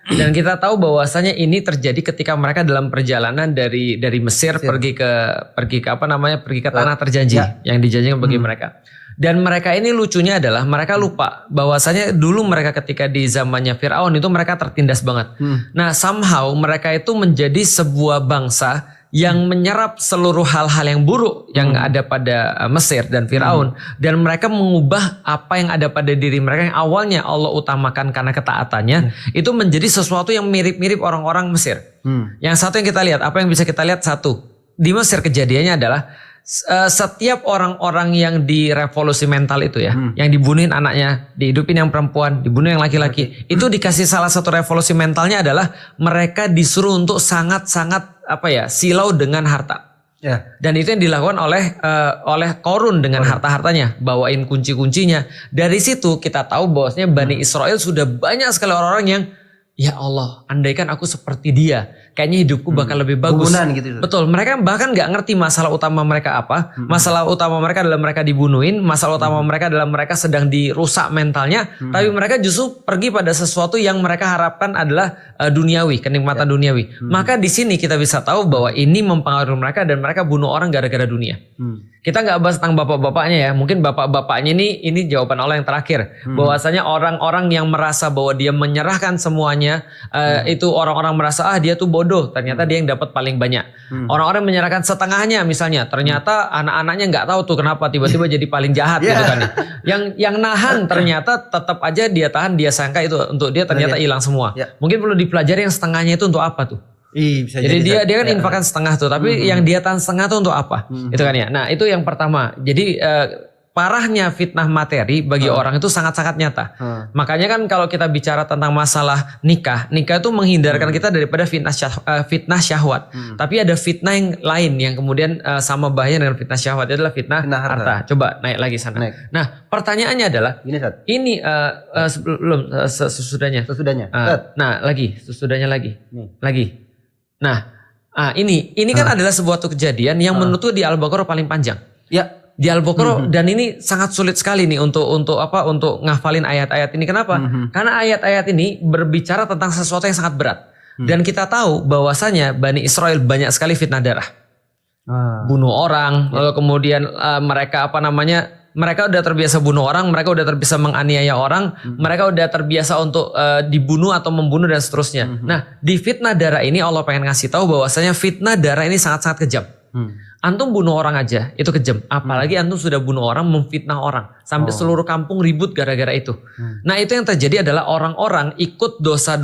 Dan kita tahu bahwasanya ini terjadi ketika mereka dalam perjalanan dari Mesir pergi ke apa namanya pergi ke tanah terjanji yang dijanjikan bagi mereka. Dan mereka ini lucunya adalah mereka lupa bahwasanya dulu mereka ketika di zamannya Firaun itu mereka tertindas banget. Nah, somehow mereka itu menjadi sebuah bangsa yang menyerap seluruh hal-hal yang buruk yang ada pada Mesir dan Firaun, dan mereka mengubah apa yang ada pada diri mereka yang awalnya Allah utamakan karena ketaatannya itu menjadi sesuatu yang mirip-mirip orang-orang Mesir. Yang satu yang kita lihat, apa yang bisa kita lihat, satu di Mesir kejadiannya adalah setiap orang-orang yang di revolusi mental itu ya, yang dibunuhin anaknya, dihidupin yang perempuan, dibunuh yang laki-laki, itu dikasih salah satu revolusi mentalnya adalah mereka disuruh untuk sangat-sangat silau dengan harta. Dan itu yang dilakukan oleh Korun dengan harta-hartanya, bawain kunci-kuncinya. Dari situ kita tahu bahwasanya Bani Israel sudah banyak sekali orang-orang yang ya Allah, andaikan aku seperti dia, kayaknya hidupku bakal lebih bagus. Gitu. Betul, mereka bahkan nggak ngerti masalah utama mereka apa. Masalah utama mereka adalah mereka dibunuhin, masalah utama mereka adalah mereka sedang dirusak mentalnya. Tapi mereka justru pergi pada sesuatu yang mereka harapkan adalah duniawi, kenikmatan duniawi. Maka di sini kita bisa tahu bahwa ini mempengaruhi mereka dan mereka bunuh orang gara-gara dunia. Kita nggak bahas tentang bapak-bapaknya ya. Mungkin bapak-bapaknya ini jawaban Allah yang terakhir. Bahwasanya orang-orang yang merasa bahwa dia menyerahkan semuanya, itu orang-orang merasa dia tuh bodoh. Ternyata dia yang dapat paling banyak. Orang-orang menyerahkan setengahnya misalnya. Ternyata anak-anaknya nggak tahu tuh kenapa tiba-tiba jadi paling jahat gitu kan. Yang nahan ternyata tetap aja dia tahan, dia sangka itu untuk dia ternyata hilang semua. Mungkin perlu dipelajari yang setengahnya itu untuk apa tuh. Jadi dia kan infakkan setengah tuh, tapi yang dia tahan setengah tuh untuk apa? Itu kan ya. Nah, itu yang pertama. Jadi parahnya fitnah materi bagi orang itu sangat-sangat nyata. Makanya kan kalau kita bicara tentang masalah nikah itu menghindarkan kita daripada fitnah syahwat. Tapi ada fitnah yang lain yang kemudian sama bahaya dengan fitnah syahwat, adalah fitnah harta. Coba naik lagi sana. Nah, pertanyaannya adalah ini sebelum sesudahnya. Nah, sesudahnya lagi. Nah, ini kan adalah sebuah kejadian yang menurutku di Al-Baqarah paling panjang. Di Al-Baqarah, dan ini sangat sulit sekali nih untuk ngafalin ayat-ayat ini. Kenapa? Karena ayat-ayat ini berbicara tentang sesuatu yang sangat berat. Dan kita tahu bahwasanya Bani Israel banyak sekali fitnah darah. Bunuh orang, lalu kemudian mereka udah terbiasa bunuh orang, mereka udah terbiasa menganiaya orang, mereka udah terbiasa untuk dibunuh atau membunuh dan seterusnya. Nah, di fitnah darah ini Allah pengen ngasih tahu bahwasanya fitnah darah ini sangat-sangat kejam. Antum bunuh orang aja itu kejam, apalagi antum sudah bunuh orang, memfitnah orang sampai seluruh kampung ribut gara-gara itu. Nah, itu yang terjadi adalah orang-orang ikut dosa-dosa